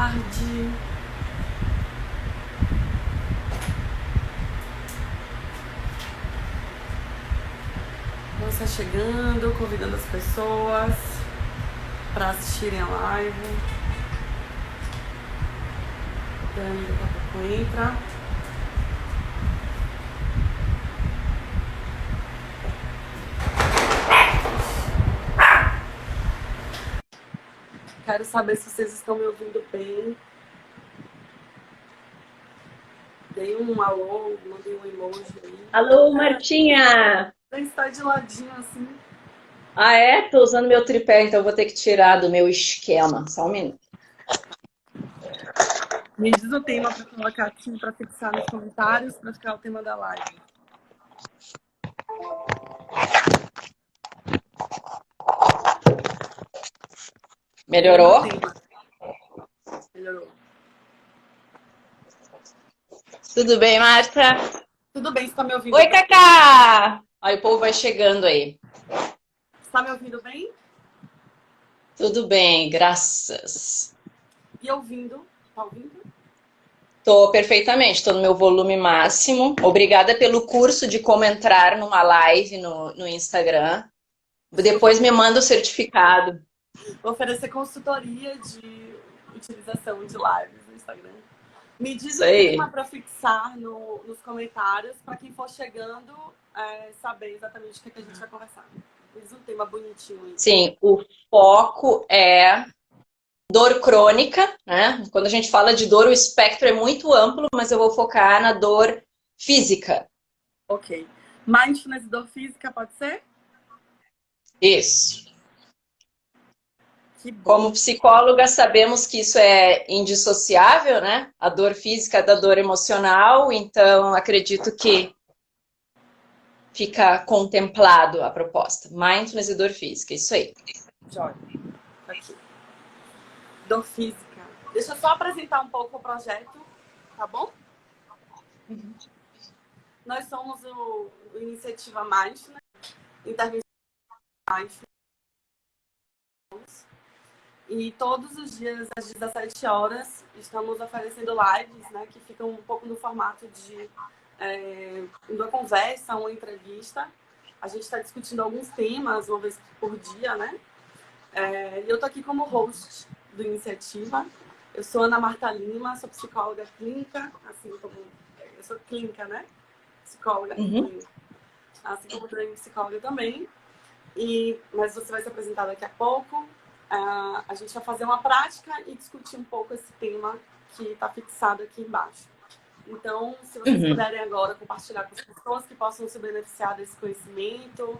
tarde. Vamos estar chegando, convidando as pessoas para assistirem a live. Dani daqui a pouco entra. Quero saber se vocês estão me ouvindo bem. Dei um alô, mandei um emoji aí. Alô, Martinha! Está de ladinho assim. Ah, é? Tô usando meu tripé, então vou ter que tirar do meu esquema. Só um minuto. Me diz o tema para colocar aqui, para fixar nos comentários, para ficar o tema da live. Melhorou? Melhorou. Tudo bem, Marta? Tudo bem, você está me ouvindo Oi, bem? Cacá! Aí o povo vai chegando aí. Está me ouvindo bem? Tudo bem, graças. E ouvindo? Tá ouvindo? Tô perfeitamente, tô no meu volume máximo. Obrigada pelo curso de como entrar numa live no Instagram. Depois me manda o certificado. Vou oferecer consultoria de utilização de lives no Instagram. Me diz Isso o aí. tema para fixar nos comentários, para quem for chegando saber exatamente o que a gente vai conversar. Me diz um tema bonitinho aí. Sim, o foco é dor crônica, né? Quando a gente fala de dor, o espectro é muito amplo, mas eu vou focar na dor física. Ok. Mindfulness e dor física, pode ser? Isso. Que bom. Como psicóloga, sabemos que isso é indissociável, né? A dor física da dor emocional, então acredito que fica contemplado a proposta. Mindfulness e dor física, isso aí. Jóia. Aqui. Dor física. Deixa eu só apresentar um pouco o projeto, tá bom? Nós somos o Iniciativa Mindfulness, Intervenção Mindfulness. E todos os dias, às 17 horas, estamos oferecendo lives, né, que ficam um pouco no formato de uma conversa, uma entrevista. A gente está discutindo alguns temas, uma vez por dia, né? E eu estou aqui como host do Iniciativa. Eu sou Ana Marta Lima, sou psicóloga clínica, assim como... Eu sou clínica, né? Psicóloga clínica. Assim como também psicóloga também. Mas você vai se apresentar daqui a pouco. A gente vai fazer uma prática e discutir um pouco esse tema que está fixado aqui embaixo. Então, se vocês puderem agora compartilhar com as pessoas que possam se beneficiar desse conhecimento,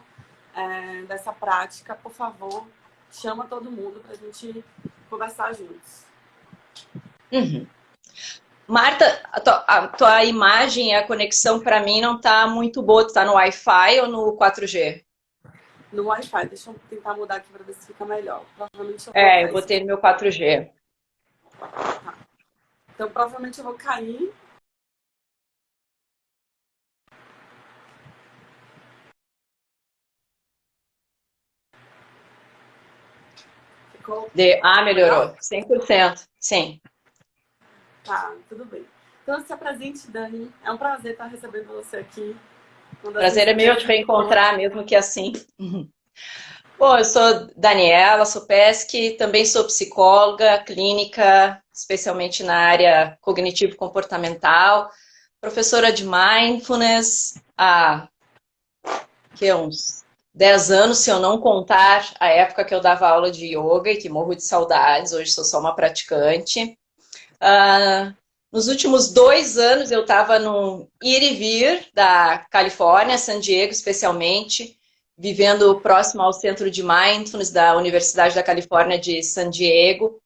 dessa prática, por favor, chama todo mundo para a gente conversar juntos. Marta, a tua imagem e a conexão para mim não tá muito boa. Tu tá no Wi-Fi ou no 4G? No Wi-Fi, deixa eu tentar mudar aqui para ver se fica melhor. Provavelmente Eu botei no meu 4G. Tá. Então, provavelmente eu vou cair. Ficou... Melhorou. 100%. Sim. Tá, tudo bem. Então, se apresente, Dani. É um prazer estar recebendo você aqui. Prazer é meu te reencontrar, mesmo que assim. Bom, eu sou Daniela, sou PESC, também sou psicóloga clínica, especialmente na área cognitivo-comportamental, professora de mindfulness há uns 10 anos, se eu não contar a época que eu dava aula de yoga e que morro de saudades, hoje sou só uma praticante. Nos últimos 2 anos eu estava no ir e vir da Califórnia, San Diego especialmente, vivendo próximo ao Centro de Mindfulness da Universidade da Califórnia de San Diego,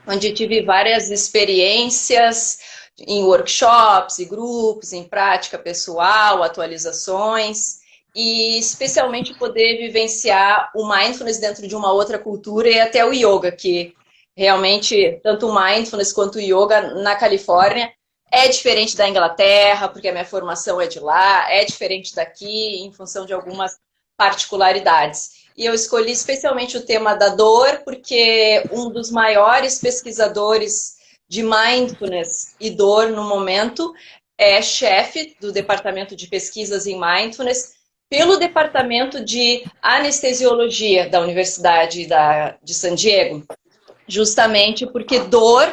onde tive várias experiências em workshops e grupos, em prática pessoal, atualizações, e especialmente poder vivenciar o mindfulness dentro de uma outra cultura e até o yoga, que realmente tanto o mindfulness quanto o yoga na Califórnia é diferente da Inglaterra, porque a minha formação é de lá, é diferente daqui, em função de algumas particularidades. E eu escolhi especialmente o tema da dor, porque um dos maiores pesquisadores de Mindfulness e Dor no momento, é chefe do Departamento de Pesquisas em Mindfulness pelo Departamento de Anestesiologia da Universidade de San Diego, justamente porque dor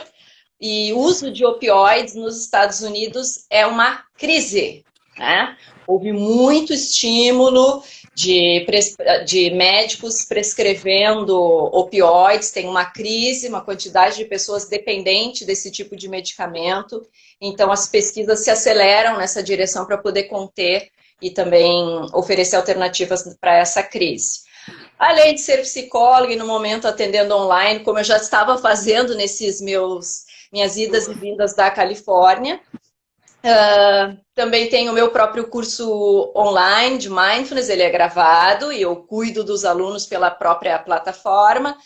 e uso de opioides nos Estados Unidos é uma crise, né? Houve muito estímulo de médicos prescrevendo opioides, tem uma crise, uma quantidade de pessoas dependentes desse tipo de medicamento, então as pesquisas se aceleram nessa direção para poder conter e também oferecer alternativas para essa crise. Além de ser psicóloga e no momento atendendo online, como eu já estava fazendo nesses minhas idas e vindas da Califórnia, também tenho o meu próprio curso online de Mindfulness, ele é gravado e eu cuido dos alunos pela própria plataforma.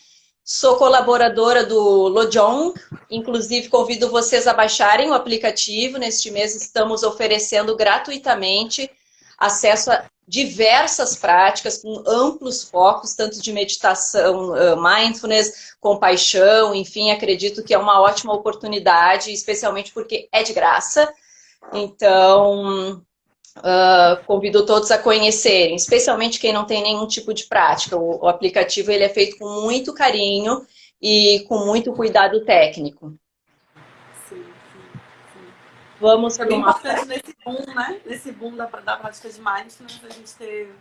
Sou colaboradora do Lojong, inclusive convido vocês a baixarem o aplicativo. Neste mês estamos oferecendo gratuitamente acesso a diversas práticas com amplos focos, tanto de meditação, mindfulness, compaixão, enfim, acredito que é uma ótima oportunidade, especialmente porque é de graça. Então, convido todos a conhecerem, especialmente quem não tem nenhum tipo de prática. O aplicativo ele é feito com muito carinho e com muito cuidado técnico. Sim. Vamos É para bem uma... importante nesse boom, né? Nesse boom da prática de mindfulness, a gente ter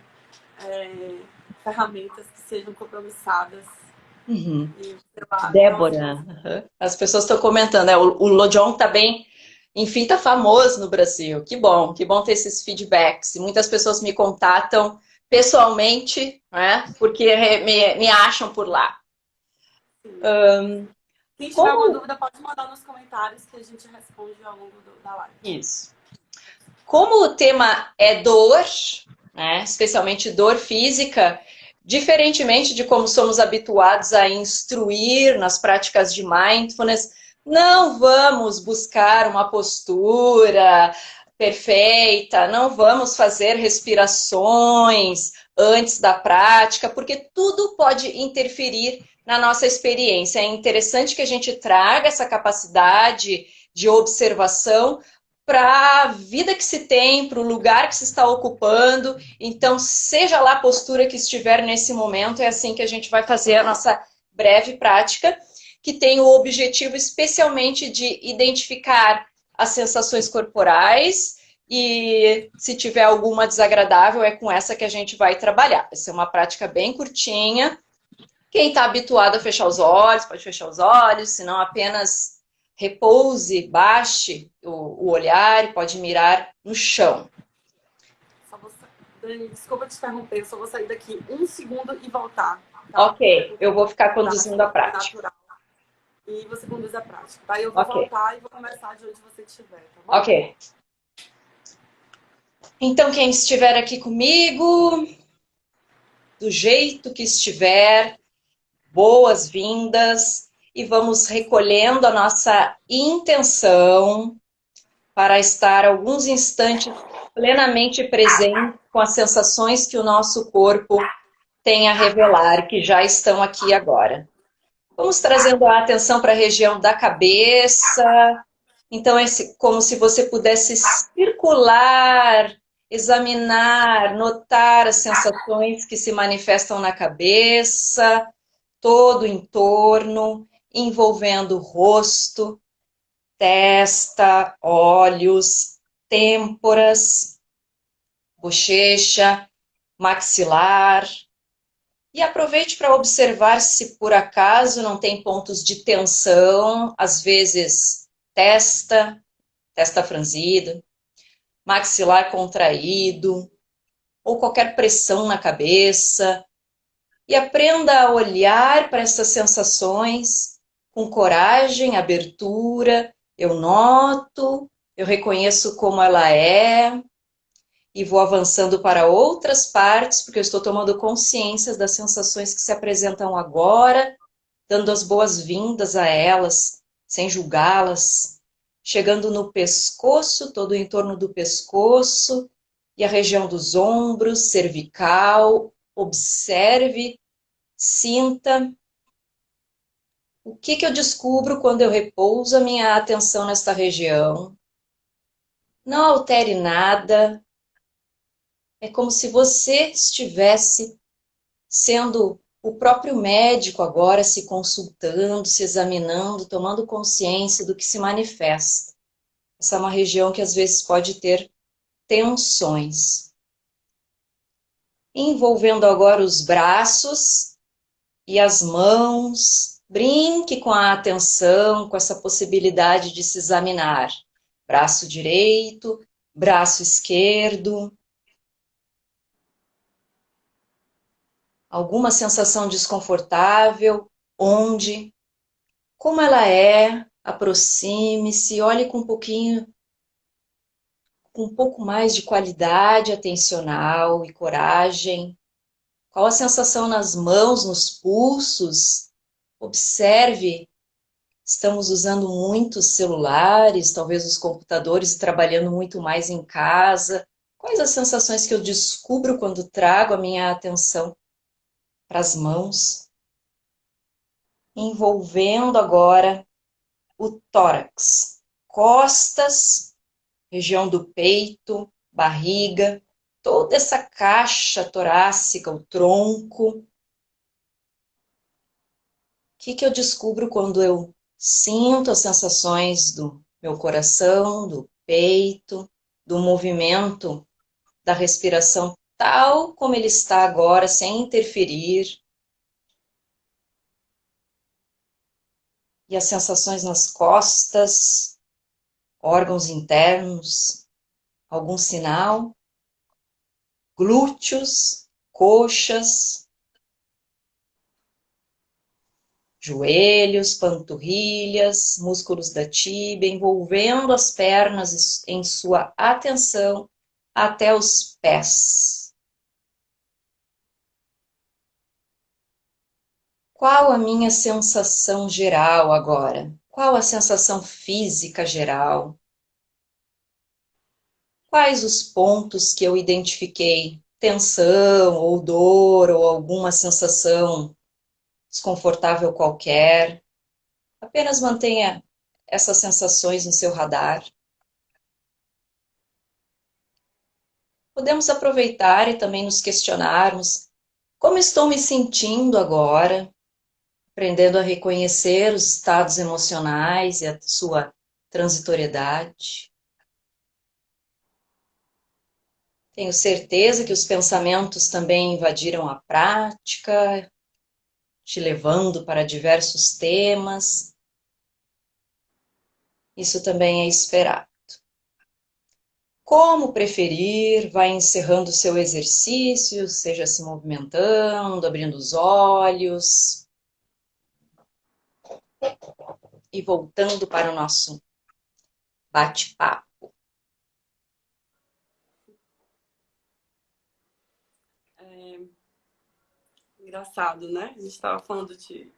ferramentas que sejam compromissadas. Uhum. E, sei lá, Débora, as pessoas estão comentando, né? O Lojong está bem, enfim, está famoso no Brasil. Que bom ter esses feedbacks. E muitas pessoas me contatam pessoalmente, né? Porque me acham por lá. Quem tiver alguma Como... dúvida, pode mandar nos comentários que a gente responde ao longo da live. Isso. Como o tema é dor, né? Especialmente dor física, diferentemente de como somos habituados a instruir nas práticas de mindfulness, não vamos buscar uma postura perfeita, não vamos fazer respirações antes da prática, porque tudo pode interferir na nossa experiência. É interessante que a gente traga essa capacidade de observação para a vida que se tem, para o lugar que se está ocupando. Então, seja lá a postura que estiver nesse momento, é assim que a gente vai fazer a nossa breve prática, que tem o objetivo especialmente de identificar as sensações corporais e se tiver alguma desagradável, é com essa que a gente vai trabalhar. Vai ser uma prática bem curtinha. Quem está habituado a fechar os olhos, pode fechar os olhos, se não apenas repouse, baixe o olhar e pode mirar no chão. Dani, desculpa te interromper, eu só vou sair daqui 1 segundo e voltar. Tá? Ok, eu vou ficar conduzindo a prática. Natural. E você conduz a prática, tá? Eu vou voltar e vou começar de onde você estiver, tá bom? Ok. Então, quem estiver aqui comigo, do jeito que estiver, boas-vindas e vamos recolhendo a nossa intenção para estar alguns instantes plenamente presente com as sensações que o nosso corpo tem a revelar, que já estão aqui agora. Vamos trazendo a atenção para a região da cabeça. Então, é como se você pudesse circular, examinar, notar as sensações que se manifestam na cabeça, todo o entorno, envolvendo o rosto, testa, olhos, têmporas, bochecha, maxilar. E aproveite para observar se por acaso não tem pontos de tensão, às vezes testa franzida, maxilar contraído, ou qualquer pressão na cabeça. E aprenda a olhar para essas sensações com coragem, abertura. Eu noto, eu reconheço como ela é e vou avançando para outras partes, porque eu estou tomando consciência das sensações que se apresentam agora, dando as boas-vindas a elas, sem julgá-las, chegando no pescoço, todo o entorno do pescoço e a região dos ombros, cervical. Observe, sinta O que eu descubro quando eu repouso a minha atenção nesta região? Não altere nada. É como se você estivesse sendo o próprio médico agora, se consultando, se examinando, tomando consciência do que se manifesta. Essa é uma região que às vezes pode ter tensões. Envolvendo agora os braços e as mãos. Brinque com a atenção, com essa possibilidade de se examinar. Braço direito, braço esquerdo. Alguma sensação desconfortável? Onde? Como ela é? Aproxime-se, olhe com um pouco mais de qualidade atencional e coragem. Qual a sensação nas mãos, nos pulsos? Observe. Estamos usando muitos celulares, talvez os computadores, e trabalhando muito mais em casa. Quais as sensações que eu descubro quando trago a minha atenção para as mãos? Envolvendo agora o tórax, costas, região do peito, barriga, toda essa caixa torácica, o tronco. O que eu descubro quando eu sinto as sensações do meu coração, do peito, do movimento, da respiração tal como ele está agora, sem interferir. E as sensações nas costas, órgãos internos, algum sinal, glúteos, coxas, joelhos, panturrilhas, músculos da tíbia, envolvendo as pernas em sua atenção até os pés. Qual a minha sensação geral agora? Qual a sensação física geral? Quais os pontos que eu identifiquei? Tensão, ou dor, ou alguma sensação desconfortável qualquer. Apenas mantenha essas sensações no seu radar. Podemos aproveitar e também nos questionarmos como estou me sentindo agora, aprendendo a reconhecer os estados emocionais e a sua transitoriedade. Tenho certeza que os pensamentos também invadiram a prática, te levando para diversos temas. Isso também é esperado. Como preferir, vai encerrando o seu exercício, seja se movimentando, abrindo os olhos e voltando para o nosso bate-papo. Engraçado, né? A gente estava falando de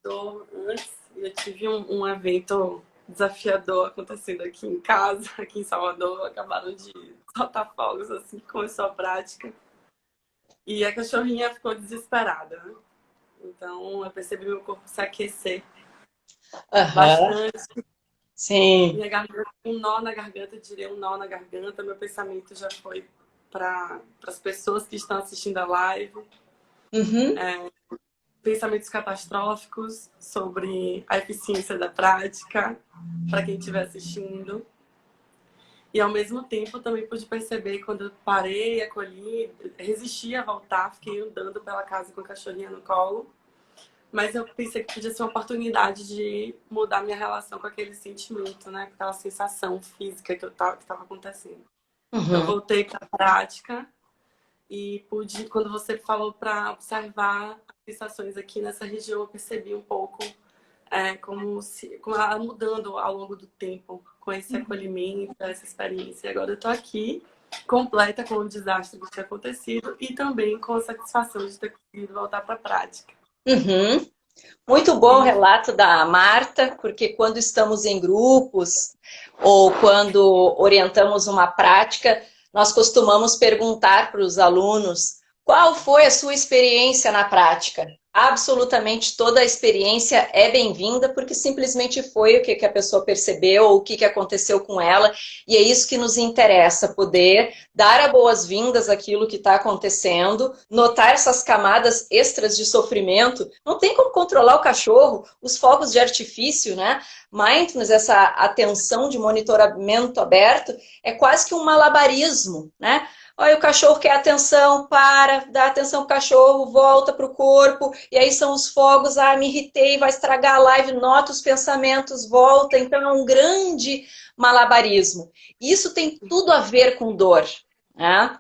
dor antes e eu tive um evento desafiador acontecendo aqui em casa, aqui em Salvador. Acabaram de soltar fogos assim que começou a prática. E a cachorrinha ficou desesperada, né? Então eu percebi meu corpo se aquecer bastante. Sim. Minha garganta, um nó na garganta, eu tirei um nó na garganta. Meu pensamento já foi para as pessoas que estão assistindo a live. Uhum. Pensamentos catastróficos sobre a eficiência da prática para quem estiver assistindo. E ao mesmo tempo também pude perceber quando eu parei, acolhi, resisti a voltar, fiquei andando pela casa com a cachorrinha no colo. Mas eu pensei que podia ser uma oportunidade de mudar minha relação com aquele sentimento, né? Com aquela sensação física que estava acontecendo. Então, eu voltei para a prática e pude, quando você falou para observar as sensações aqui nessa região, eu percebi um pouco como ela mudando ao longo do tempo, com esse acolhimento, essa experiência. E agora eu estou aqui, completa com o desastre que tinha acontecido e também com a satisfação de ter conseguido voltar para a prática. Uhum. Muito bom o relato da Marta, porque quando estamos em grupos ou quando orientamos uma prática, nós costumamos perguntar para os alunos qual foi a sua experiência na prática. absolutamente toda a experiência é bem-vinda, porque simplesmente foi o que a pessoa percebeu, o que aconteceu com ela, e é isso que nos interessa, poder dar as boas-vindas àquilo que está acontecendo, notar essas camadas extras de sofrimento. Não tem como controlar o cachorro, os fogos de artifício, né? Mindfulness, essa atenção de monitoramento aberto, é quase que um malabarismo, né? Olha, o cachorro quer atenção, para, dá atenção pro cachorro, volta pro corpo, e aí são os fogos, me irritei, vai estragar a live, nota os pensamentos, volta. Então é um grande malabarismo. Isso tem tudo a ver com dor, né?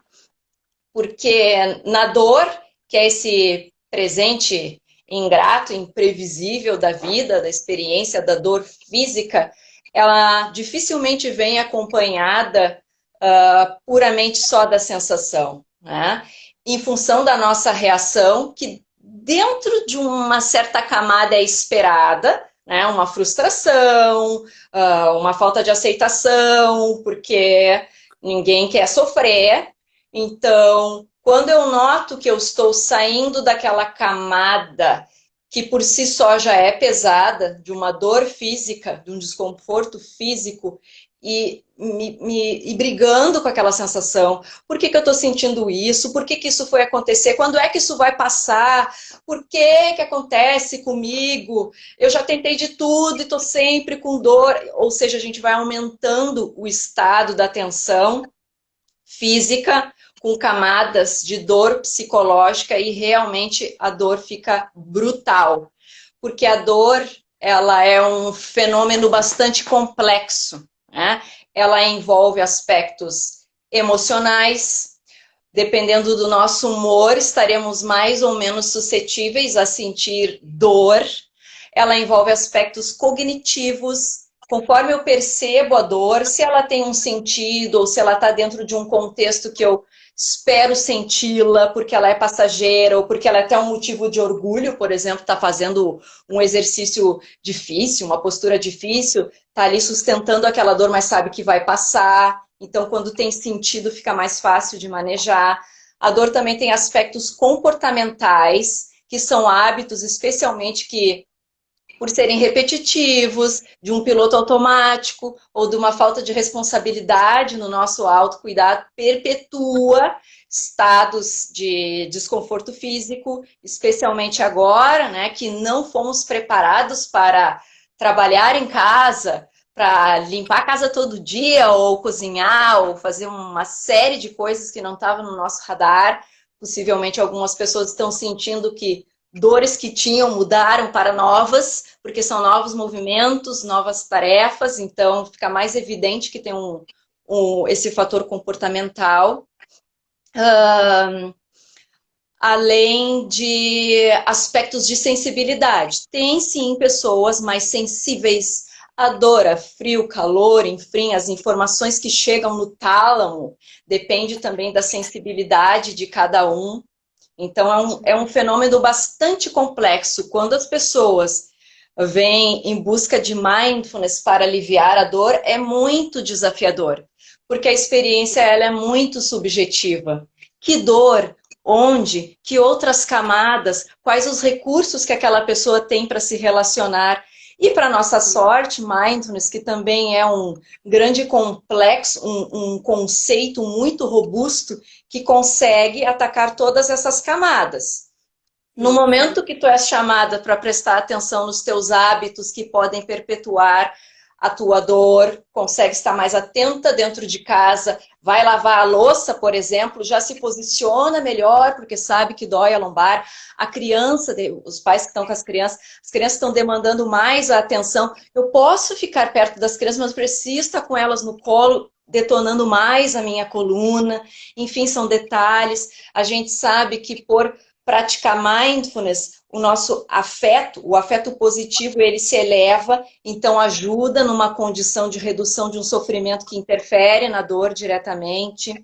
Porque na dor, que é esse presente ingrato, imprevisível da vida, da experiência, da dor física, ela dificilmente vem acompanhada puramente só da sensação, né? Em função da nossa reação, que dentro de uma certa camada é esperada, né? Uma frustração, uma falta de aceitação, porque ninguém quer sofrer. Então, quando eu noto que eu estou saindo daquela camada que por si só já é pesada, de uma dor física, de um desconforto físico, e brigando com aquela sensação. Por que eu estou sentindo isso? Por que isso foi acontecer? Quando é que isso vai passar? Por que acontece comigo? Eu já tentei de tudo e estou sempre com dor. Ou seja, a gente vai aumentando o estado da tensão física com camadas de dor psicológica e realmente a dor fica brutal. Porque a dor, ela é um fenômeno bastante complexo, né? Ela envolve aspectos emocionais. Dependendo do nosso humor, estaremos mais ou menos suscetíveis a sentir dor. Ela envolve aspectos cognitivos. Conforme eu percebo a dor, se ela tem um sentido ou se ela está dentro de um contexto que eu espero senti-la porque ela é passageira ou porque ela é até um motivo de orgulho, por exemplo, está fazendo um exercício difícil, uma postura difícil, está ali sustentando aquela dor, mas sabe que vai passar. Então, quando tem sentido, fica mais fácil de manejar. A dor também tem aspectos comportamentais, que são hábitos, especialmente que, por serem repetitivos, de um piloto automático ou de uma falta de responsabilidade no nosso autocuidado, perpetua estados de desconforto físico, especialmente agora, né, que não fomos preparados para trabalhar em casa, para limpar a casa todo dia, ou cozinhar, ou fazer uma série de coisas que não estavam no nosso radar. Possivelmente algumas pessoas estão sentindo que dores que tinham mudaram para novas, porque são novos movimentos, novas tarefas, então fica mais evidente que tem esse fator comportamental. Além de aspectos de sensibilidade. Tem sim pessoas mais sensíveis à dor, a frio, calor, enfim, as informações que chegam no tálamo, depende também da sensibilidade de cada um. Então é um fenômeno bastante complexo. Quando as pessoas vêm em busca de mindfulness para aliviar a dor, é muito desafiador, porque a experiência ela é muito subjetiva. Que dor? Onde? Que outras camadas? Quais os recursos que aquela pessoa tem para se relacionar? E para nossa sorte, mindfulness, que também é um grande complexo, um conceito muito robusto, que consegue atacar todas essas camadas. No momento que tu és chamada para prestar atenção nos teus hábitos que podem perpetuar a tua dor, consegue estar mais atenta dentro de casa, vai lavar a louça, por exemplo, já se posiciona melhor, porque sabe que dói a lombar. A criança, os pais que estão com as crianças estão demandando mais a atenção. Eu posso ficar perto das crianças, mas preciso estar com elas no colo, detonando mais a minha coluna. Enfim, são detalhes. A gente sabe que por praticar mindfulness, o nosso afeto, o afeto positivo, ele se eleva, então ajuda numa condição de redução de um sofrimento que interfere na dor diretamente.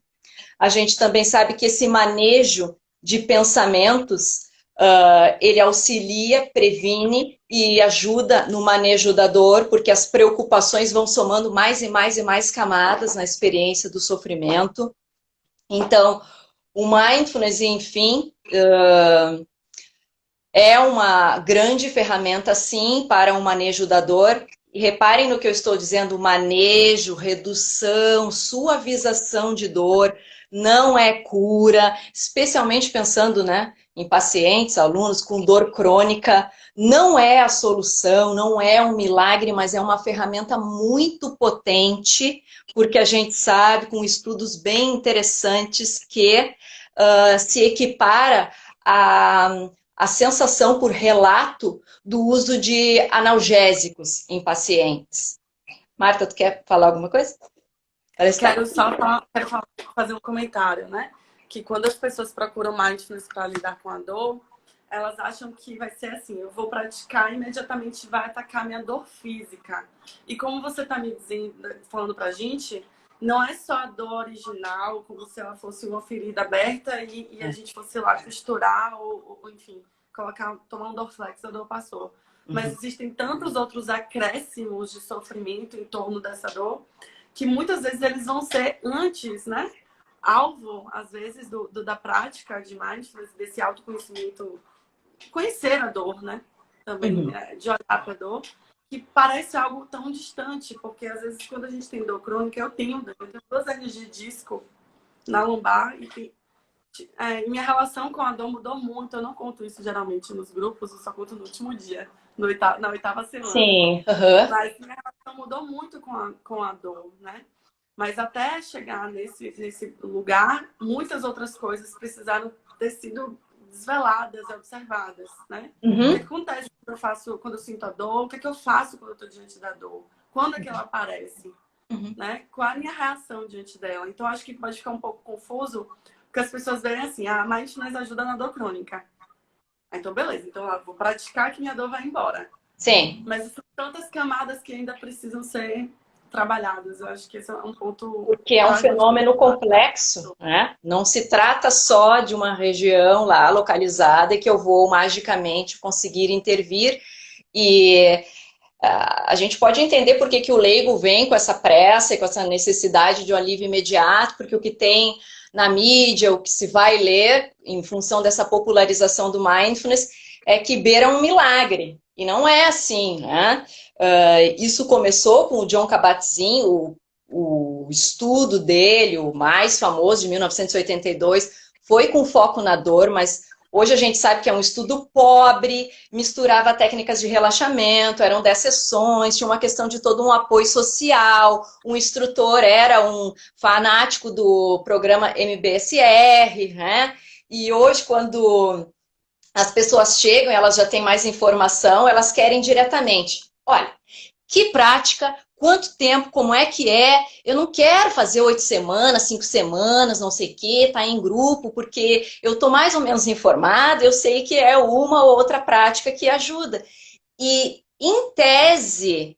A gente também sabe que esse manejo de pensamentos, ele auxilia, previne e ajuda no manejo da dor, porque as preocupações vão somando mais e mais e mais camadas na experiência do sofrimento. Então, o mindfulness, enfim, é uma grande ferramenta, sim, para o manejo da dor. E reparem no que eu estou dizendo, manejo, redução, suavização de dor, não é cura, especialmente pensando, né, em pacientes, alunos com dor crônica, não é a solução, não é um milagre, mas é uma ferramenta muito potente, porque a gente sabe, com estudos bem interessantes, que se equipara a sensação por relato do uso de analgésicos em pacientes. Marta, tu quer falar alguma coisa? Quero só fazer um comentário, né? Que quando as pessoas procuram mindfulness para lidar com a dor, elas acham que vai ser assim, eu vou praticar e imediatamente vai atacar minha dor física. E como você está me dizendo, falando pra gente, não é só a dor original, como se ela fosse uma ferida aberta e a gente fosse lá costurar ou enfim, tomar um Dorflex, a dor passou. Mas existem tantos outros acréscimos de sofrimento em torno dessa dor que muitas vezes eles vão ser antes, né? Alvo, às vezes, da prática de mindfulness, desse autoconhecimento, conhecer a dor, né? Também, de olhar para a dor, que parece algo tão distante, porque às vezes quando a gente tem dor crônica, eu tenho 2 hernias de disco na lombar e minha relação com a dor mudou muito. Eu não conto isso geralmente nos grupos, eu só conto no último dia, na 8ª semana. Sim. Mas minha relação mudou muito com a dor, né? Mas até chegar nesse lugar, muitas outras coisas precisaram ter sido desveladas, observadas, né? O que acontece quando eu sinto a dor? O que eu faço quando eu estou diante da dor? Quando é que ela aparece? Né? Qual é a minha reação diante dela? Então, acho que pode ficar um pouco confuso, porque as pessoas veem assim, a mindfulness ajuda na dor crônica. Então, beleza. Então, eu vou praticar que minha dor vai embora. Sim. Mas são tantas camadas que ainda precisam ser trabalhadas. Eu acho que esse é um ponto... Porque é um fenômeno complexo, né? Não se trata só de uma região lá localizada que eu vou magicamente conseguir intervir. E a gente pode entender por que o leigo vem com essa pressa e com essa necessidade de um alívio imediato, porque o que tem na mídia, o que se vai ler em função dessa popularização do mindfulness é que beira um milagre. E não é assim, né? Isso começou com o Jon Kabat-Zinn, o estudo dele, o mais famoso, de 1982, foi com foco na dor, mas hoje a gente sabe que é um estudo pobre, misturava técnicas de relaxamento, eram 10 sessões, tinha uma questão de todo um apoio social, um instrutor era um fanático do programa MBSR, né? E hoje, quando as pessoas chegam, elas já têm mais informação, elas querem diretamente. Olha, que prática, quanto tempo, como é que é? Eu não quero fazer 8 semanas, 5 semanas, não sei o quê, tá em grupo, porque eu tô mais ou menos informada, eu sei que é uma ou outra prática que ajuda. E, em tese,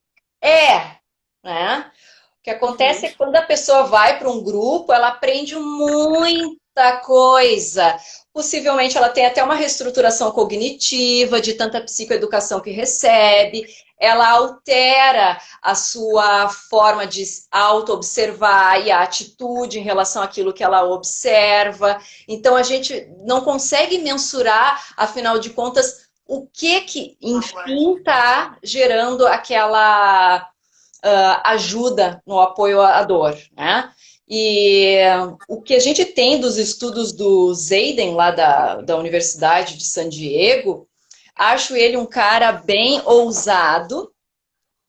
né? O que acontece é que quando a pessoa vai para um grupo, ela aprende muita coisa. Possivelmente ela tem até uma reestruturação cognitiva de tanta psicoeducação que recebe, ela altera a sua forma de auto-observar e a atitude em relação àquilo que ela observa. Então a gente não consegue mensurar, afinal de contas, o que enfim está gerando aquela ajuda no apoio à dor, né? E o que a gente tem dos estudos do Zaiden, lá da Universidade de San Diego, acho ele um cara bem ousado,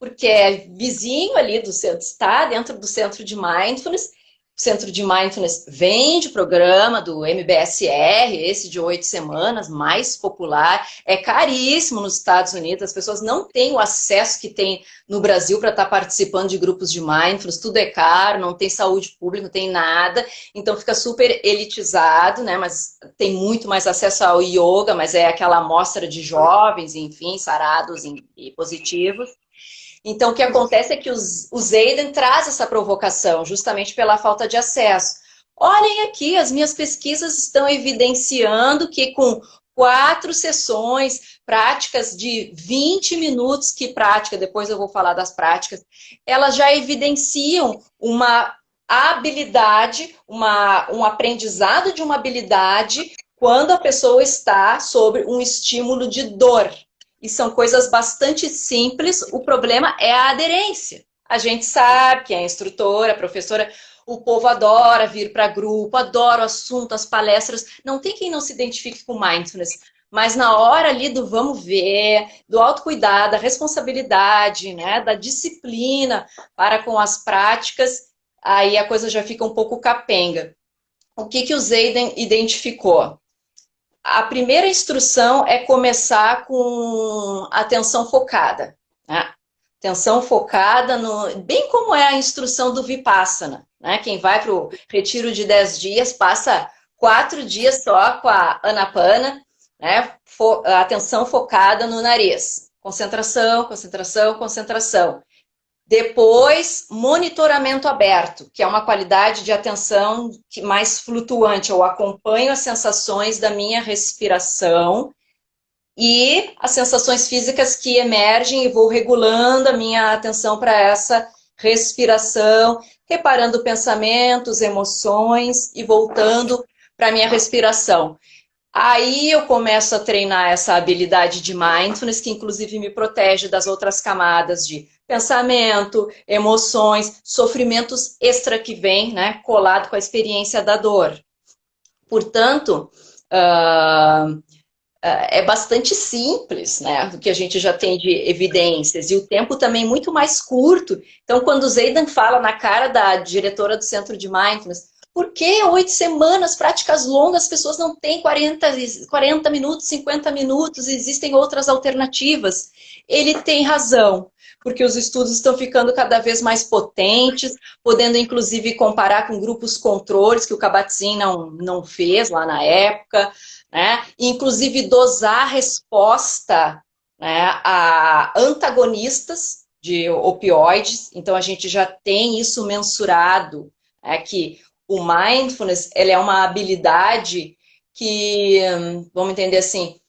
porque é vizinho ali do centro, está dentro do centro de mindfulness. O centro de mindfulness vende o programa do MBSR, esse de 8 semanas, mais popular. É caríssimo nos Estados Unidos, as pessoas não têm o acesso que tem no Brasil para estar participando de grupos de mindfulness, tudo é caro, não tem saúde pública, não tem nada, então fica super elitizado, né? Mas tem muito mais acesso ao yoga, mas é aquela amostra de jovens, enfim, sarados e positivos. Então, o que acontece é que o Zaiden traz essa provocação, justamente pela falta de acesso. Olhem aqui, as minhas pesquisas estão evidenciando que com 4 sessões, práticas de 20 minutos, que prática, depois eu vou falar das práticas, elas já evidenciam uma habilidade, um aprendizado de uma habilidade quando a pessoa está sob um estímulo de dor. E são coisas bastante simples, o problema é a aderência. A gente sabe que a instrutora, a professora, o povo adora vir para grupo, adora o assunto, as palestras. Não tem quem não se identifique com mindfulness. Mas na hora ali do vamos ver, do autocuidado, da responsabilidade, né, da disciplina para com as práticas, aí a coisa já fica um pouco capenga. O que o Zayden identificou? A primeira instrução é começar com atenção focada, né? Atenção focada, bem como é a instrução do Vipassana, né? Quem vai para o retiro de 10 dias, passa 4 dias só com a Anapana, né? Atenção focada no nariz. Concentração, concentração, concentração. Depois, monitoramento aberto, que é uma qualidade de atenção mais flutuante. Eu acompanho as sensações da minha respiração e as sensações físicas que emergem e vou regulando a minha atenção para essa respiração, reparando pensamentos, emoções e voltando para a minha respiração. Aí eu começo a treinar essa habilidade de mindfulness, que inclusive me protege das outras camadas de pensamento, emoções, sofrimentos extra que vem, né, colado com a experiência da dor. Portanto, é bastante simples, né, do que a gente já tem de evidências, e o tempo também muito mais curto. Então, quando o Zayden fala na cara da diretora do Centro de Mindfulness, por que 8 semanas, práticas longas, as pessoas não têm 40 minutos, 50 minutos, existem outras alternativas? Ele tem razão, porque os estudos estão ficando cada vez mais potentes, podendo inclusive comparar com grupos controles, que o Kabat-Zinn não fez lá na época, né? E, inclusive dosar a resposta, né, a antagonistas de opioides. Então a gente já tem isso mensurado, né, que o mindfulness, ele é uma habilidade que, vamos entender assim,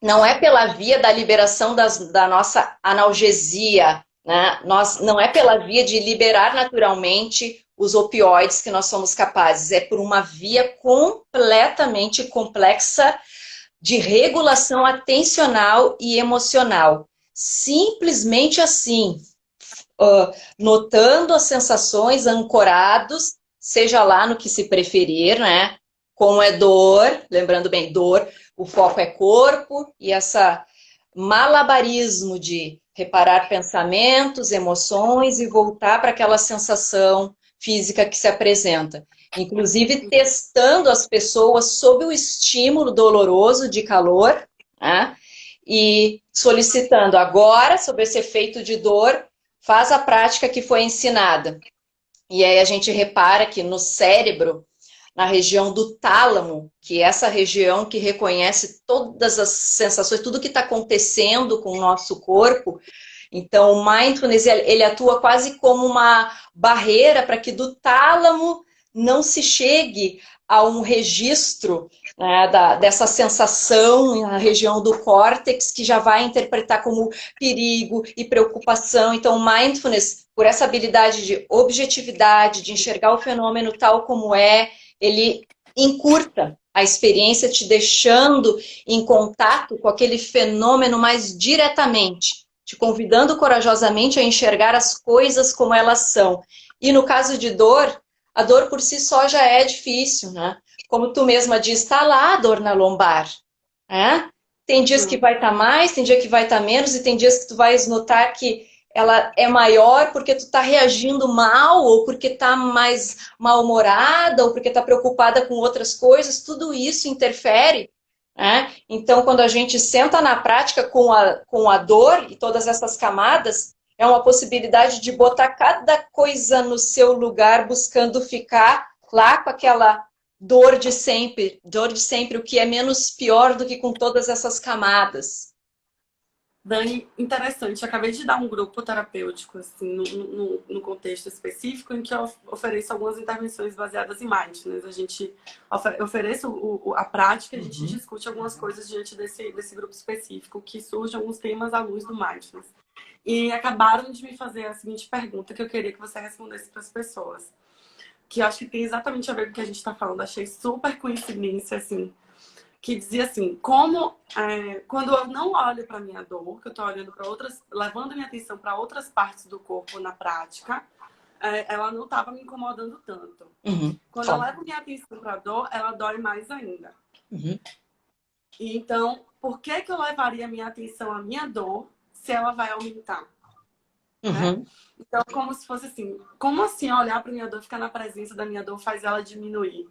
não é pela via da liberação da nossa analgesia, né? Não é pela via de liberar naturalmente os opioides que nós somos capazes, é por uma via completamente complexa de regulação atencional e emocional. Simplesmente assim, notando as sensações, ancorados, seja lá no que se preferir, né? Como é dor, lembrando bem, dor, o foco é corpo, e essa malabarismo de reparar pensamentos, emoções e voltar para aquela sensação física que se apresenta. Inclusive testando as pessoas sob o estímulo doloroso de calor, né? E solicitando agora, sob esse efeito de dor, faz a prática que foi ensinada. E aí a gente repara que no cérebro, na região do tálamo, que é essa região que reconhece todas as sensações, tudo que está acontecendo com o nosso corpo. Então, o mindfulness, ele atua quase como uma barreira para que do tálamo não se chegue a um registro, né, dessa sensação na região do córtex, que já vai interpretar como perigo e preocupação. Então, o mindfulness, por essa habilidade de objetividade, de enxergar o fenômeno tal como é, ele encurta a experiência, te deixando em contato com aquele fenômeno mais diretamente, te convidando corajosamente a enxergar as coisas como elas são. E no caso de dor, a dor por si só já é difícil, né? Como tu mesma diz, está lá a dor na lombar, né? Tem dias que vai estar mais, tem dia que vai estar menos, e tem dias que tu vais notar que ela é maior porque tu está reagindo mal, ou porque está mais mal-humorada, ou porque está preocupada com outras coisas. Tudo isso interfere, né? Então, quando a gente senta na prática com a dor e todas essas camadas, é uma possibilidade de botar cada coisa no seu lugar, buscando ficar lá com aquela dor de sempre, o que é menos pior do que com todas essas camadas. Dani, interessante. Eu acabei de dar um grupo terapêutico, assim, no contexto específico, em que eu ofereço algumas intervenções baseadas em mindfulness. A gente ofereço a prática, a gente discute algumas coisas diante desse grupo específico, que surgem alguns temas à luz do mindfulness. E acabaram de me fazer a seguinte pergunta, que eu queria que você respondesse para as pessoas, que eu acho que tem exatamente a ver com o que a gente está falando. Achei super coincidência, assim. que dizia assim, quando eu não olho para minha dor, que eu estou olhando para outras, levando minha atenção para outras partes do corpo na prática, ela não estava me incomodando tanto. Uhum. Quando eu levo minha atenção para a dor, ela dói mais ainda. Uhum. E então, por que que eu levaria minha atenção à minha dor se ela vai aumentar? Né? Uhum. Então, como se fosse assim, como assim olhar para minha dor, ficar na presença da minha dor faz ela diminuir?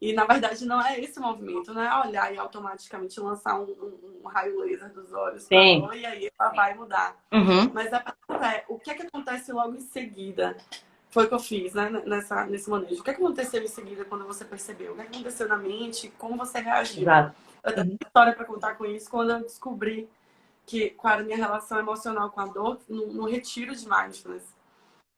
E, na verdade, não é esse o movimento, não é olhar e automaticamente lançar um raio laser dos olhos para a Sim. dor e aí ela vai mudar. Uhum. Mas o que é que acontece logo em seguida? Foi o que eu fiz, né, nesse manejo. O que é que aconteceu em seguida quando você percebeu? O que é que aconteceu na mente? Como você reagiu? Exato. Eu tenho uma história para contar com isso quando eu descobri qual era a minha relação emocional com a dor no retiro de mindfulness.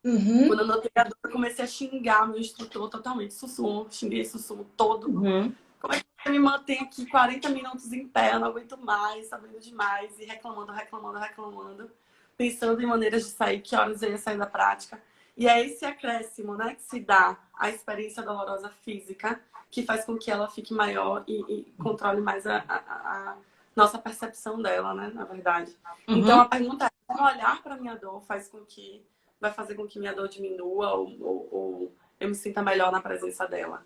Uhum. Quando eu notei a dor, eu comecei a xingar meu instrutor totalmente. Sussurro, xinguei sussurro todo. Uhum. Como é que você me mantém aqui 40 minutos em pé? Eu não aguento mais, sabendo demais. E reclamando, reclamando, reclamando. Pensando em maneiras de sair, que horas eu ia sair da prática. E é esse acréscimo, né, que se dá à experiência dolorosa física, que faz com que ela fique maior e controle mais a nossa percepção dela, né, na verdade. Então, Uhum. a pergunta é, como olhar para minha dor vai fazer com que minha dor diminua ou eu me sinta melhor na presença dela?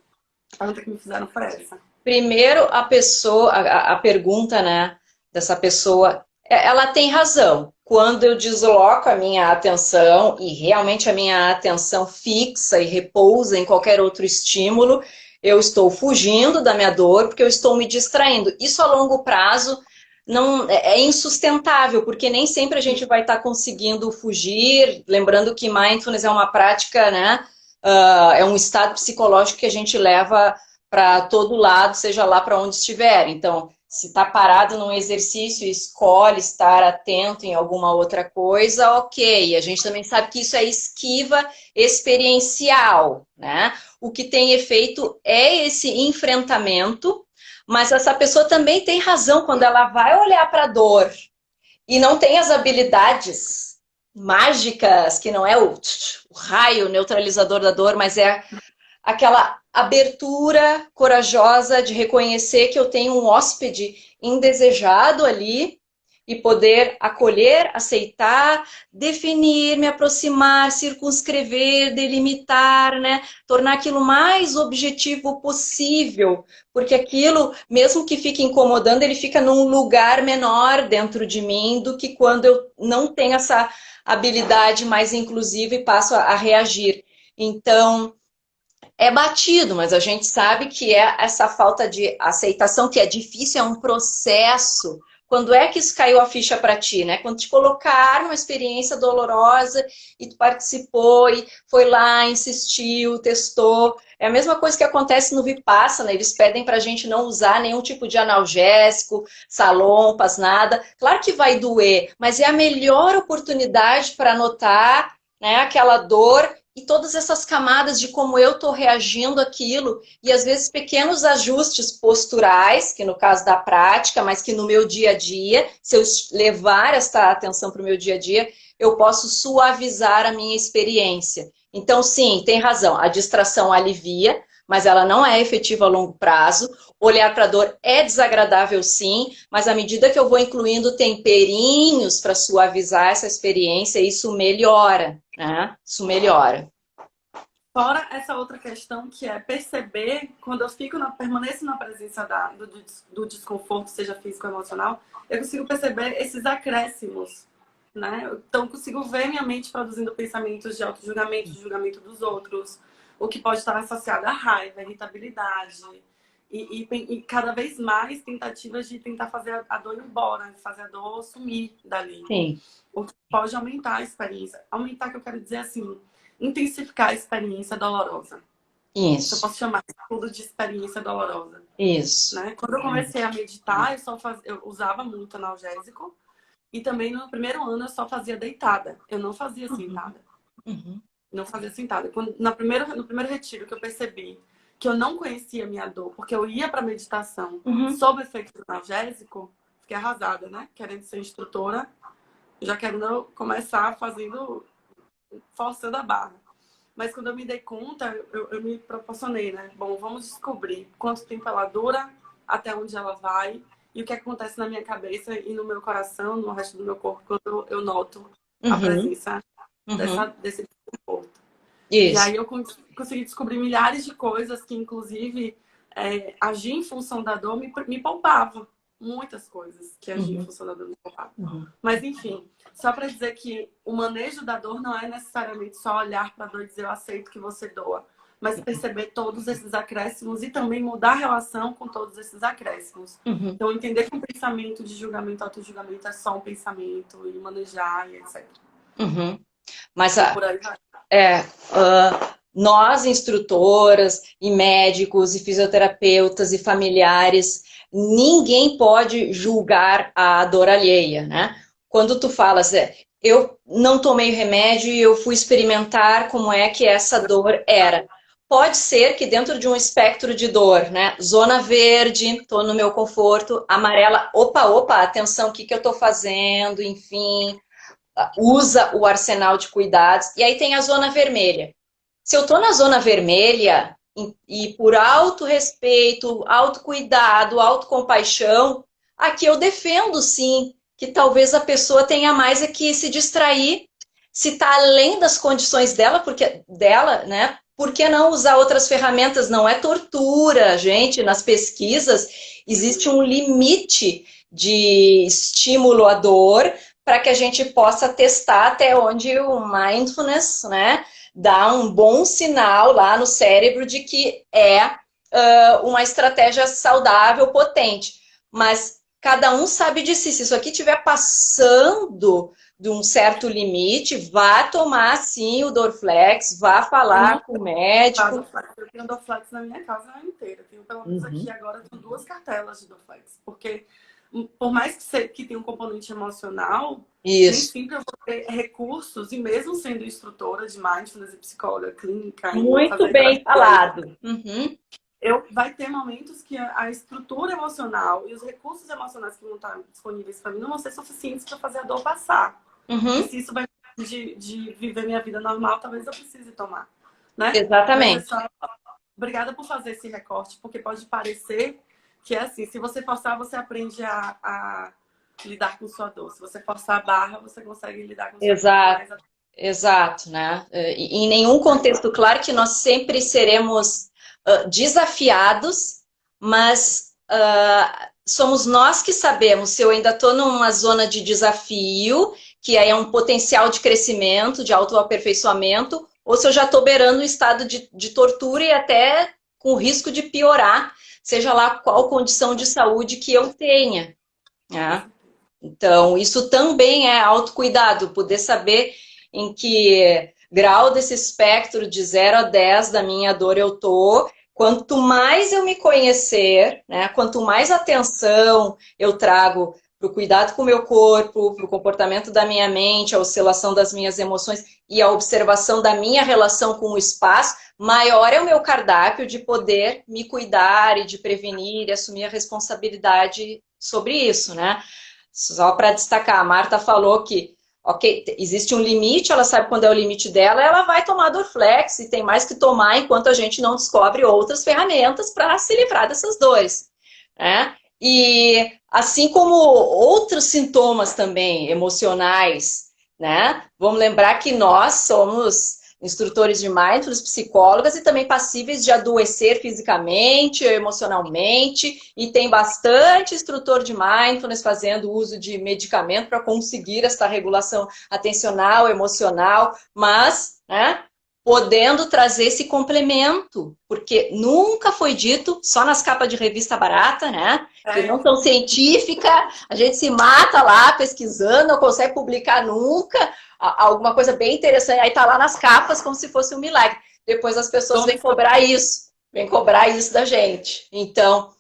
A pergunta que me fizeram foi essa. Primeiro, a pessoa, a pergunta, né, dessa pessoa, ela tem razão. Quando eu desloco a minha atenção e realmente a minha atenção fixa e repousa em qualquer outro estímulo, eu estou fugindo da minha dor porque eu estou me distraindo. Isso a longo prazo não é insustentável, porque nem sempre a gente vai estar conseguindo fugir. Lembrando que mindfulness é uma prática, né? É um estado psicológico que a gente leva para todo lado, seja lá para onde estiver. Então, se está parado num exercício e escolhe estar atento em alguma outra coisa, ok. A gente também sabe que isso é esquiva experiencial, né? O que tem efeito é esse enfrentamento, mas essa pessoa também tem razão quando ela vai olhar para a dor e não tem as habilidades mágicas, que não é o raio neutralizador da dor, mas é aquela abertura corajosa de reconhecer que eu tenho um hóspede indesejado ali e poder acolher, aceitar, definir, me aproximar, circunscrever, delimitar, né? Tornar aquilo mais objetivo possível, porque aquilo, mesmo que fique incomodando, ele fica num lugar menor dentro de mim do que quando eu não tenho essa habilidade mais inclusiva e passo a reagir. Então, é batido, mas a gente sabe que é essa falta de aceitação, que é difícil, é um processo. Quando é que isso caiu a ficha para ti, né? Quando te colocaram uma experiência dolorosa e tu participou e foi lá, insistiu, testou. É a mesma coisa que acontece no Vipassana, eles pedem para a gente não usar nenhum tipo de analgésico, salompas, nada. Claro que vai doer, mas é a melhor oportunidade para notar, né, aquela dor e todas essas camadas de como eu estou reagindo àquilo, e às vezes pequenos ajustes posturais, que no caso da prática, mas que no meu dia a dia, se eu levar esta atenção para o meu dia a dia, eu posso suavizar a minha experiência. Então, sim, tem razão, a distração alivia, mas ela não é efetiva a longo prazo. Olhar para a dor é desagradável, sim, mas à medida que eu vou incluindo temperinhos para suavizar essa experiência, isso melhora, né? Isso melhora. Fora essa outra questão que é perceber, quando eu permaneço na presença do desconforto, seja físico ou emocional, eu consigo perceber esses acréscimos, né? Então, eu consigo ver minha mente produzindo pensamentos de auto-julgamento, de julgamento dos outros, o que pode estar associado à raiva, à irritabilidade, e cada vez mais tentativas de tentar fazer a dor ir embora, fazer a dor sumir dali. Sim. O que pode aumentar a experiência. Aumentar, que eu quero dizer assim, intensificar a experiência dolorosa. Se eu Isso. posso chamar tudo de experiência dolorosa. Isso. Né? Quando eu comecei a meditar, eu usava muito analgésico. E também no primeiro ano eu só fazia deitada. Eu não fazia sentada. Uhum. Não fazia sentada. No primeiro retiro que eu percebi que eu não conhecia a minha dor, porque eu ia para meditação Uhum. sob efeito do analgésico, fiquei arrasada, né? Querendo ser instrutora, já querendo começar forçando a barra. Mas quando eu me dei conta, eu me proporcionei, né? Bom, vamos descobrir quanto tempo ela dura até onde ela vai e o que acontece na minha cabeça e no meu coração, no resto do meu corpo, quando eu noto a Uhum. presença Uhum. desse desconforto. E Isso. aí eu consegui descobrir milhares de coisas que, inclusive, agir em função da dor me poupava. Muitas coisas que agir em Uhum. função da dor me poupava. Uhum. Mas, enfim, só para dizer que o manejo da dor não é necessariamente só olhar para a dor e dizer eu aceito que você doa, mas perceber todos esses acréscimos e também mudar a relação com todos esses acréscimos. Uhum. Então, entender que o pensamento de julgamento, auto-julgamento é só um pensamento e manejar e etc. Uhum. Mas E por aí vai. nós, instrutoras, e médicos, e fisioterapeutas, e familiares, ninguém pode julgar a dor alheia, né? Quando tu falas, eu não tomei remédio e eu fui experimentar como é que essa dor era. Pode ser que dentro de um espectro de dor, né? Zona verde, estou no meu conforto, amarela, opa, atenção, o que eu estou fazendo, enfim, usa o arsenal de cuidados. E aí tem a zona vermelha. Se eu estou na zona vermelha e por auto-respeito, auto-cuidado, auto-compaixão, aqui eu defendo sim que talvez a pessoa tenha mais é que se distrair, se está além das condições dela, né? Por que não usar outras ferramentas? Não é tortura, gente. Nas pesquisas existe um limite de estímulo à dor para que a gente possa testar até onde o mindfulness, né, dá um bom sinal lá no cérebro de que é uma estratégia saudável, potente. Mas cada um sabe de si. Se isso aqui estiver passando de um certo limite, vá tomar sim o Dorflex, vá falar com o médico. Eu tenho Dorflex na minha casa inteira. Eu tenho pelo menos aqui agora tenho 2 cartelas de Dorflex. Porque por mais que tenha um componente emocional, nem Isso. sempre eu vou ter recursos, e mesmo sendo instrutora de mindfulness e psicóloga clínica e Muito fazer bem terapia, falado. Uhum. vai ter momentos que a estrutura emocional e os recursos emocionais que vão estar disponíveis para mim não vão ser suficientes para fazer a dor passar. E Uhum. se isso vai de viver minha vida normal, talvez eu precise tomar, né? Mas é Exatamente. só... Obrigada por fazer esse recorte, porque pode parecer que é assim, se você forçar, você aprende a lidar com sua dor. Se você forçar a barra, você consegue lidar com sua dor com Exato. mais... Exato, né? E em nenhum contexto, claro que nós sempre seremos desafiados, mas somos nós que sabemos se eu ainda estou numa zona de desafio, que aí é um potencial de crescimento, de autoaperfeiçoamento, ou se eu já estou beirando um estado de tortura e até com risco de piorar, seja lá qual condição de saúde que eu tenha, né? Então, isso também é autocuidado, poder saber em que grau desse espectro de 0 a 10 da minha dor eu tô. Quanto mais eu me conhecer, né, quanto mais atenção eu trago para o cuidado com o meu corpo, para o comportamento da minha mente, a oscilação das minhas emoções e a observação da minha relação com o espaço, maior é o meu cardápio de poder me cuidar e de prevenir e assumir a responsabilidade sobre isso, né? Só para destacar, a Marta falou que, ok, existe um limite, ela sabe quando é o limite dela, ela vai tomar Dorflex e tem mais que tomar enquanto a gente não descobre outras ferramentas para se livrar dessas dores, né? E assim como outros sintomas também emocionais, né? Vamos lembrar que nós somos instrutores de mindfulness, psicólogas e também passíveis de adoecer fisicamente, emocionalmente, e tem bastante instrutor de mindfulness fazendo uso de medicamento para conseguir essa regulação atencional, emocional, mas, né, podendo trazer esse complemento, porque nunca foi dito, só nas capas de revista barata, né, que não são científica, a gente se mata lá pesquisando, não consegue publicar nunca, alguma coisa bem interessante, aí tá lá nas capas como se fosse um milagre. Depois as pessoas vêm cobrar isso da gente. Então,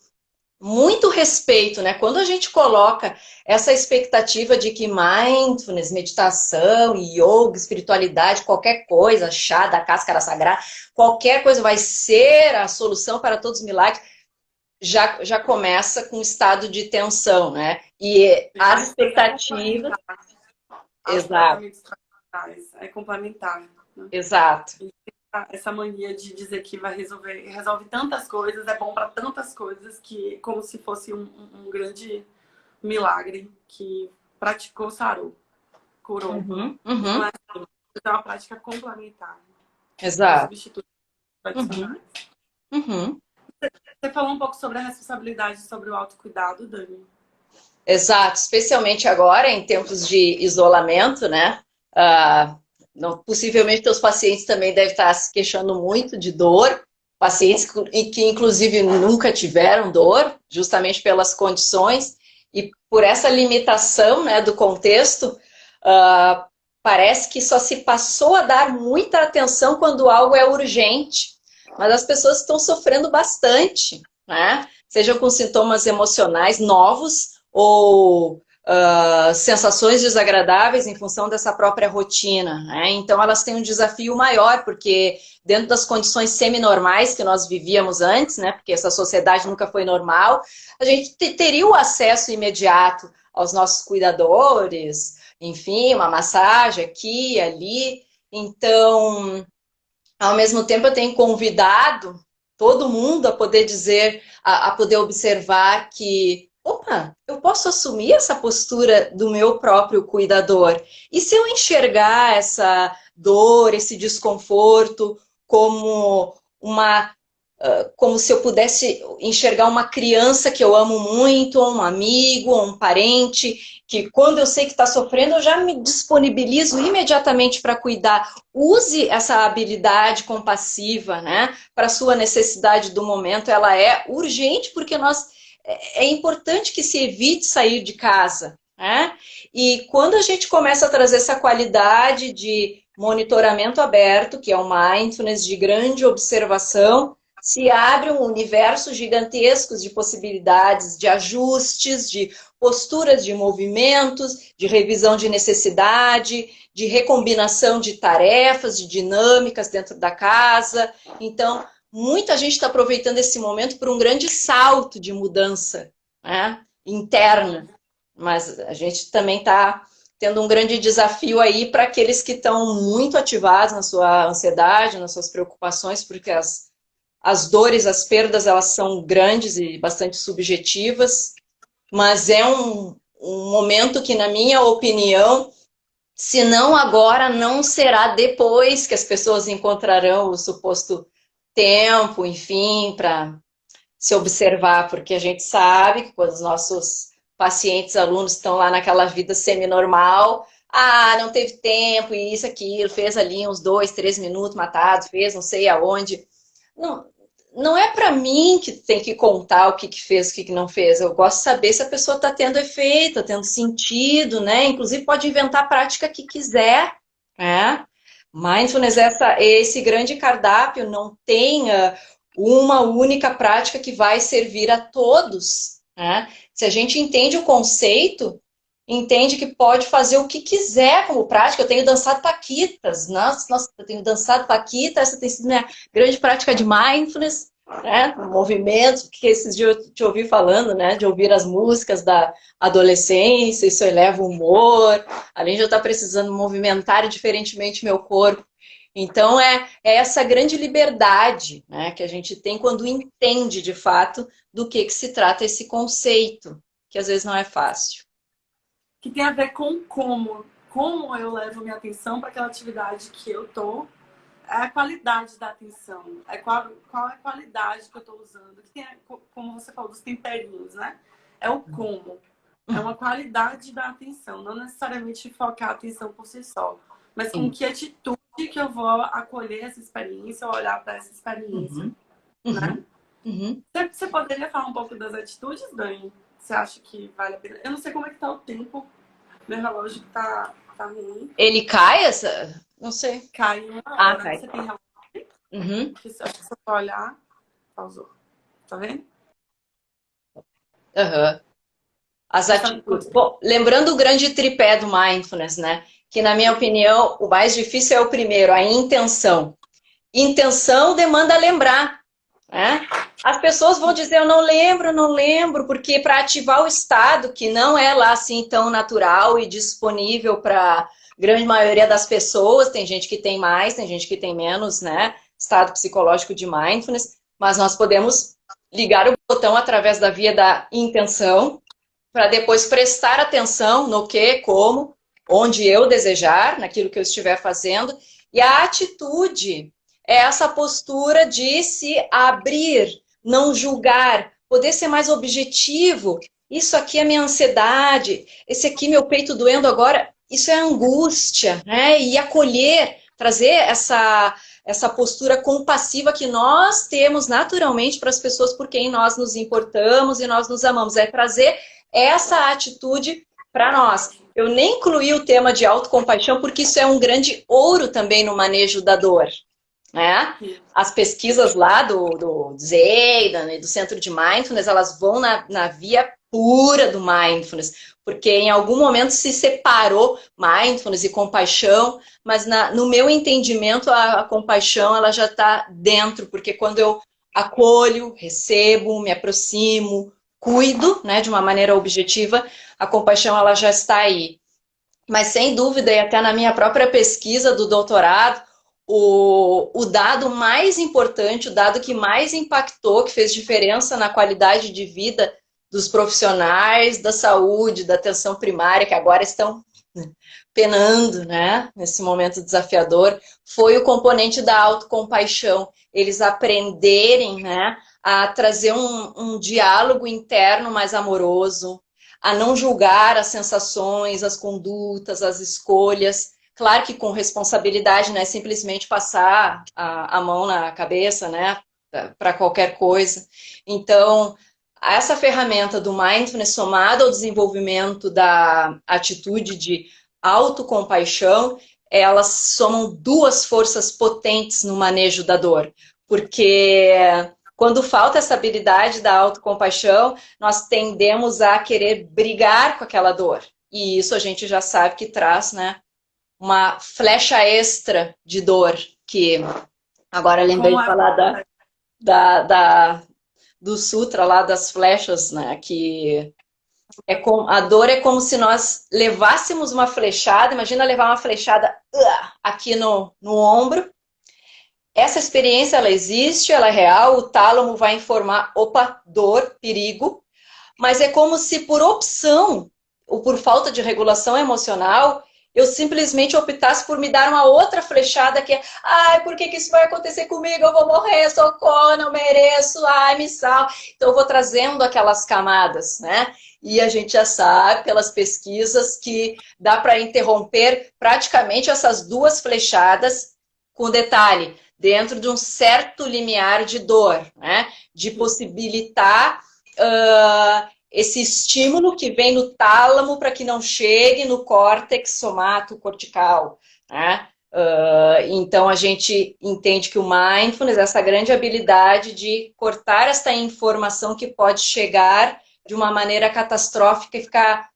muito respeito, né? Quando a gente coloca essa expectativa de que mindfulness, meditação, yoga, espiritualidade, qualquer coisa, chá da cáscara sagrada, qualquer coisa vai ser a solução para todos os milagres, já começa com um estado de tensão, né? E as expectativas... Aos Exato. tratamentos tradicionais. É complementar. Né? Exato. essa mania de dizer que vai resolve tantas coisas, é bom para tantas coisas, que como se fosse um grande milagre que praticou, sarou, curou. Uhum, Não uhum, é assim, é uma prática complementar, não exato. substitui os Uhum, tradicionais. uhum. Você falou um pouco sobre a responsabilidade sobre o autocuidado, Dani. Exato, especialmente agora, em tempos de isolamento, né? Ah, possivelmente, teus pacientes também devem estar se queixando muito de dor, pacientes que, inclusive, nunca tiveram dor, justamente pelas condições, e por essa limitação, né, do contexto, ah, parece que só se passou a dar muita atenção quando algo é urgente, mas as pessoas estão sofrendo bastante, né? Seja com sintomas emocionais novos, ou sensações desagradáveis em função dessa própria rotina, né? Então elas têm um desafio maior, porque dentro das condições semi-normais que nós vivíamos antes, né? Porque essa sociedade nunca foi normal, a gente teria o acesso imediato aos nossos cuidadores, enfim, uma massagem aqui, ali. Então, ao mesmo tempo, eu tenho convidado todo mundo a poder dizer, a poder observar que, opa, eu posso assumir essa postura do meu próprio cuidador. E se eu enxergar essa dor, esse desconforto como uma como se eu pudesse enxergar uma criança que eu amo muito, ou um amigo, ou um parente, que quando eu sei que está sofrendo, eu já me disponibilizo imediatamente para cuidar. Use essa habilidade compassiva, né, para a sua necessidade do momento. Ela é urgente porque é importante que se evite sair de casa, né? E quando a gente começa a trazer essa qualidade de monitoramento aberto, que é o mindfulness de grande observação, se abre um universo gigantesco de possibilidades, de ajustes, de posturas de movimentos, de revisão de necessidade, de recombinação de tarefas, de dinâmicas dentro da casa. Então, muita gente está aproveitando esse momento para um grande salto de mudança, né, interna. Mas a gente também está tendo um grande desafio aí para aqueles que estão muito ativados na sua ansiedade, nas suas preocupações, porque as dores, as perdas, elas são grandes e bastante subjetivas, mas é um momento que, na minha opinião, se não agora, não será depois que as pessoas encontrarão o suposto tempo, enfim, para se observar, porque a gente sabe que quando os nossos pacientes, alunos estão lá naquela vida semi-normal, não teve tempo, e isso, aquilo, fez ali uns 2, 3 minutos matado, fez não sei aonde. Não, não é para mim que tem que contar o que fez, o que não fez. Eu gosto de saber se a pessoa está tendo efeito, tendo sentido, né? Inclusive pode inventar a prática que quiser, né? Mindfulness, esse grande cardápio, não tem uma única prática que vai servir a todos, né? Se a gente entende o conceito, entende que pode fazer o que quiser como prática. Eu tenho dançado paquitas, nossa, eu tenho dançado paquita, essa tem sido minha grande prática de mindfulness, né? Movimento, que esses dias eu te ouvi falando, né? De ouvir as músicas da adolescência, isso eleva o humor, além de eu estar precisando movimentar diferentemente meu corpo. Então, é essa grande liberdade, né, que a gente tem quando entende, de fato, do que se trata esse conceito, que às vezes não é fácil. Que tem a ver com como eu levo minha atenção para aquela atividade que eu tô. É a qualidade da atenção. É qual é a qualidade que eu estou usando. Que tem, como você falou, dos temperinhos, né? É o como. É uma qualidade da atenção. Não necessariamente focar a atenção por si só. Mas com que atitude que eu vou acolher essa experiência ou olhar para essa experiência. Né? Você poderia falar um pouco das atitudes, Dani? Você acha que vale a pena? Eu não sei como é que tá o tempo. Meu relógio tá ruim. Ele cai essa? Não sei. Cai uma hora. Cai. Você tem relógio? Acho que se você olhar, pausou. Tá vendo? As atitudes. Bom, lembrando o grande tripé do mindfulness, né? Que, na minha opinião, o mais difícil é o primeiro, a intenção. Intenção demanda lembrar, né? As pessoas vão dizer, eu não lembro, porque para ativar o estado, que não é lá assim tão natural e disponível para a grande maioria das pessoas, tem gente que tem mais, tem gente que tem menos, né? estado psicológico de mindfulness, mas nós podemos ligar o botão através da via da intenção, para depois prestar atenção no que, como, onde eu desejar, naquilo que eu estiver fazendo. E a atitude é essa postura de se abrir, não julgar, poder ser mais objetivo. Isso aqui é minha ansiedade, esse aqui meu peito doendo agora, isso é angústia, né? E acolher, trazer essa postura compassiva que nós temos naturalmente para as pessoas por quem nós nos importamos e nós nos amamos. É trazer essa atitude para nós. Eu nem incluí o tema de autocompaixão, porque isso é um grande ouro também no manejo da dor. Né? As pesquisas lá do Zeidan e do Centro de Mindfulness, elas vão na via pura do Mindfulness, porque em algum momento se separou Mindfulness e compaixão, mas no meu entendimento a compaixão ela já está dentro, porque quando eu acolho, recebo, me aproximo, cuido, né, de uma maneira objetiva, a compaixão ela já está aí. Mas sem dúvida, e até na minha própria pesquisa do doutorado, o dado mais importante, o dado que mais impactou, que fez diferença na qualidade de vida dos profissionais da saúde, da atenção primária, que agora estão penando, né, nesse momento desafiador, foi o componente da autocompaixão. Eles aprenderem, né, a trazer um diálogo interno mais amoroso, a não julgar as sensações, as condutas, as escolhas. Claro que com responsabilidade, não é simplesmente passar a mão na cabeça, né, para qualquer coisa. Então, essa ferramenta do mindfulness somada ao desenvolvimento da atitude de autocompaixão, elas somam duas forças potentes no manejo da dor, porque quando falta essa habilidade da autocompaixão, nós tendemos a querer brigar com aquela dor, e isso a gente já sabe que traz, né, uma flecha extra de dor, que agora lembrei de falar do sutra lá das flechas, né, que a dor é como se nós levássemos uma flechada, imagina levar uma flechada aqui no ombro. Essa experiência, ela existe, ela é real, o tálamo vai informar, opa, dor, perigo, mas é como se por opção, ou por falta de regulação emocional, eu simplesmente optasse por me dar uma outra flechada que é, ai, por que isso vai acontecer comigo? Eu vou morrer, socorro, não mereço, ai, me salve. Então eu vou trazendo aquelas camadas, né? E a gente já sabe pelas pesquisas que dá para interromper praticamente essas duas flechadas com detalhe, dentro de um certo limiar de dor, né? De possibilitar esse estímulo que vem no tálamo para que não chegue no córtex somato-cortical, né? Então a gente entende que o mindfulness é essa grande habilidade de cortar esta informação que pode chegar de uma maneira catastrófica e ficar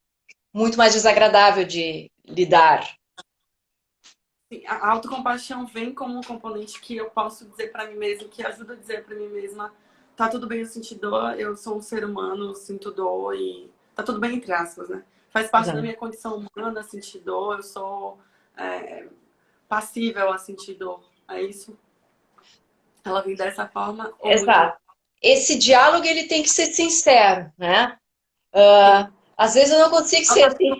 muito mais desagradável de lidar. A autocompaixão vem como um componente que eu posso dizer para mim mesma, que ajuda a dizer para mim mesma, tá tudo bem eu sentir dor, eu sou um ser humano, sinto dor e tá tudo bem entre aspas, né? Faz parte da minha condição humana sentir dor, eu sou passível a sentir dor, é isso? Ela vem dessa forma? Exato. Esse diálogo ele tem que ser sincero, né? Às vezes eu não consigo ser assim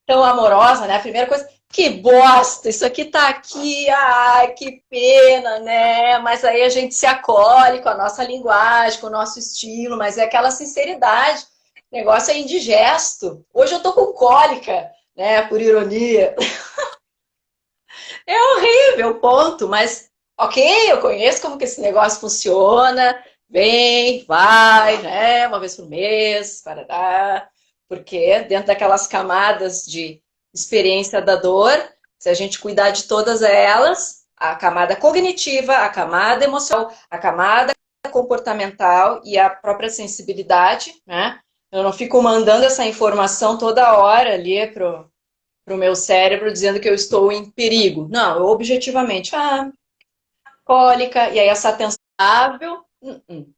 tão amorosa, né? A primeira coisa, que bosta, isso aqui tá aqui, ai, que pena, né? Mas aí a gente se acolhe com a nossa linguagem, com o nosso estilo, mas é aquela sinceridade. O negócio é indigesto. Hoje eu tô com cólica, né? Por ironia. É horrível, ponto, mas ok, eu conheço como que esse negócio funciona, vem, vai, né? Uma vez por mês, parará. Porque dentro daquelas camadas de experiência da dor, se a gente cuidar de todas elas, a camada cognitiva, a camada emocional, a camada comportamental e a própria sensibilidade, né? Eu não fico mandando essa informação toda hora ali pro meu cérebro dizendo que eu estou em perigo. Não, eu objetivamente, cólica, e aí essa tensão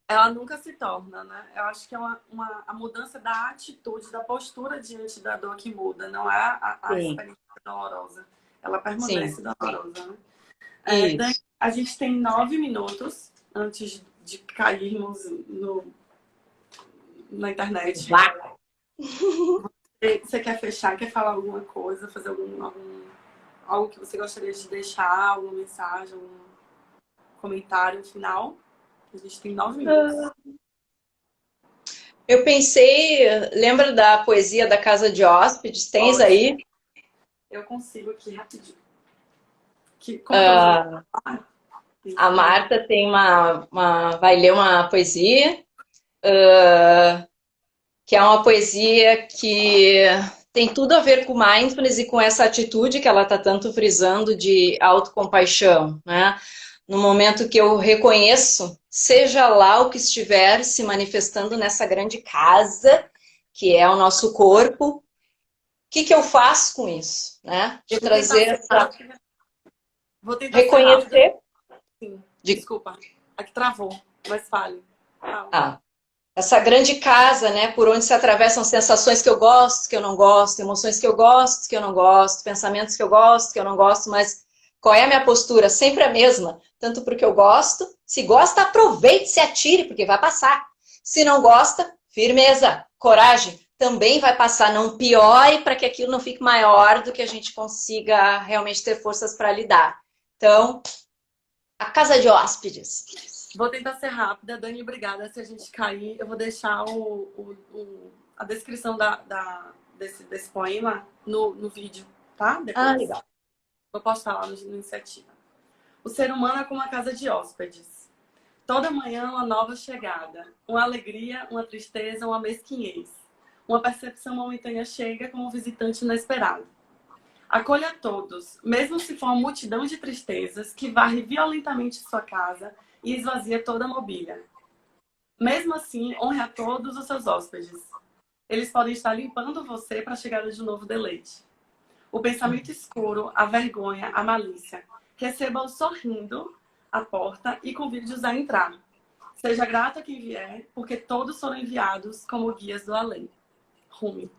ela nunca se torna, né? Eu acho que é a mudança da atitude, da postura diante da dor que muda, não é a experiência dolorosa. Ela permanece dolorosa, né? Dani, A gente tem 9 minutos antes de cairmos na internet. Vá. Você quer fechar? Quer falar alguma coisa? Fazer algo que você gostaria de deixar? Alguma mensagem? Algum comentário final? A gente tem 9 minutos. Eu pensei, lembra da poesia da Casa de Hóspedes? Tens Pode. aí? Eu consigo aqui rapidinho. A Marta tem vai ler uma poesia, que é uma poesia que tem tudo a ver com mindfulness e com essa atitude que ela está tanto frisando de autocompaixão, né? No momento que eu reconheço, seja lá o que estiver se manifestando nessa grande casa, que é o nosso corpo, o que eu faço com isso, né? De trazer essa... Vou tentar reconhecer. Sim. Desculpa, aqui travou, mas fale. Essa grande casa, né, por onde se atravessam sensações que eu gosto, que eu não gosto, emoções que eu gosto, que eu não gosto, pensamentos que eu gosto, que eu não gosto, mas qual é a minha postura? Sempre a mesma, tanto porque eu gosto. Se gosta, aproveite, se atire, porque vai passar. Se não gosta, firmeza, coragem, também vai passar. Não piore para que aquilo não fique maior do que a gente consiga realmente ter forças para lidar. Então, a Casa de Hóspedes. Vou tentar ser rápida. Dani, obrigada. Se a gente cair, eu vou deixar a descrição desse poema no vídeo, tá? Depois. Legal. Vou postar lá no Iniciativa. O ser humano é como uma casa de hóspedes. Toda manhã uma nova chegada. Uma alegria, uma tristeza, uma mesquinhez. Uma percepção momentânea chega como um visitante inesperado. Acolha a todos, mesmo se for uma multidão de tristezas que varre violentamente sua casa e esvazia toda a mobília. Mesmo assim, honre a todos os seus hóspedes. Eles podem estar limpando você para a chegada de um novo deleite. O pensamento escuro, a vergonha, a malícia. Receba-o sorrindo à porta e convide-os a entrar. Seja grato a quem vier, porque todos foram enviados como guias do além. Rumi.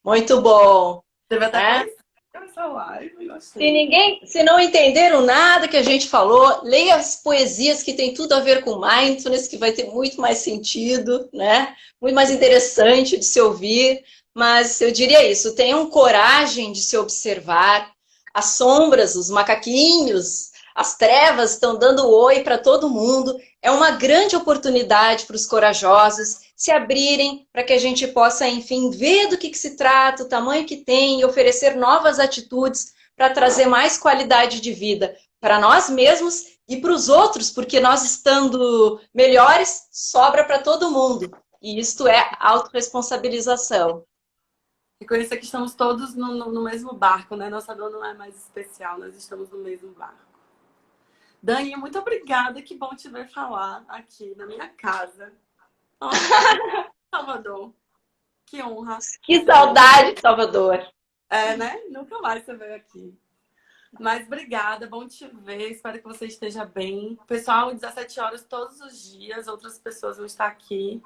Muito bom. Teve até essa live, se não entenderam nada que a gente falou, leia as poesias que tem tudo a ver com mindfulness, que vai ter muito mais sentido, né? Muito mais interessante de se ouvir. Mas eu diria isso, tenham coragem de se observar. As sombras, os macaquinhos, as trevas estão dando oi para todo mundo. É uma grande oportunidade para os corajosos se abrirem para que a gente possa, enfim, ver do que se trata, o tamanho que tem e oferecer novas atitudes para trazer mais qualidade de vida para nós mesmos e para os outros, porque nós estando melhores, sobra para todo mundo. E isto é autorresponsabilização. Reconhecer que estamos todos no mesmo barco, né? Nossa dor não é mais especial, nós estamos no mesmo barco. Dani, muito obrigada, que bom te ver falar aqui na minha casa. Nossa, Salvador, que honra. Que saudade de Salvador. É, né? Nunca mais você veio aqui. Mas obrigada, bom te ver, espero que você esteja bem. Pessoal, 17 horas todos os dias, outras pessoas vão estar aqui.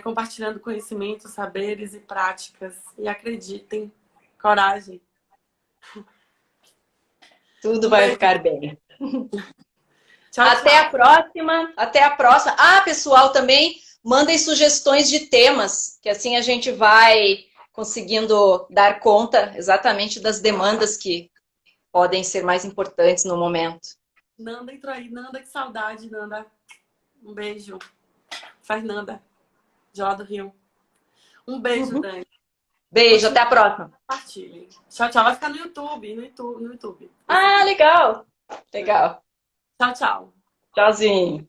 Compartilhando conhecimentos, saberes e práticas. E acreditem, coragem. Tudo vai ficar bem. Tchau, até tchau. A próxima. Até a próxima. Pessoal, também mandem sugestões de temas, que assim a gente vai conseguindo dar conta exatamente das demandas que podem ser mais importantes no momento. Nanda entrou aí. Nanda, que saudade, Nanda. Um beijo. Fernanda. De lá do Rio. Um beijo, Dani. Beijo, até a próxima. Compartilhem. Tchau, tchau. Vai ficar no YouTube. No YouTube. Legal. Legal. Tchau, tchau. Tchauzinho.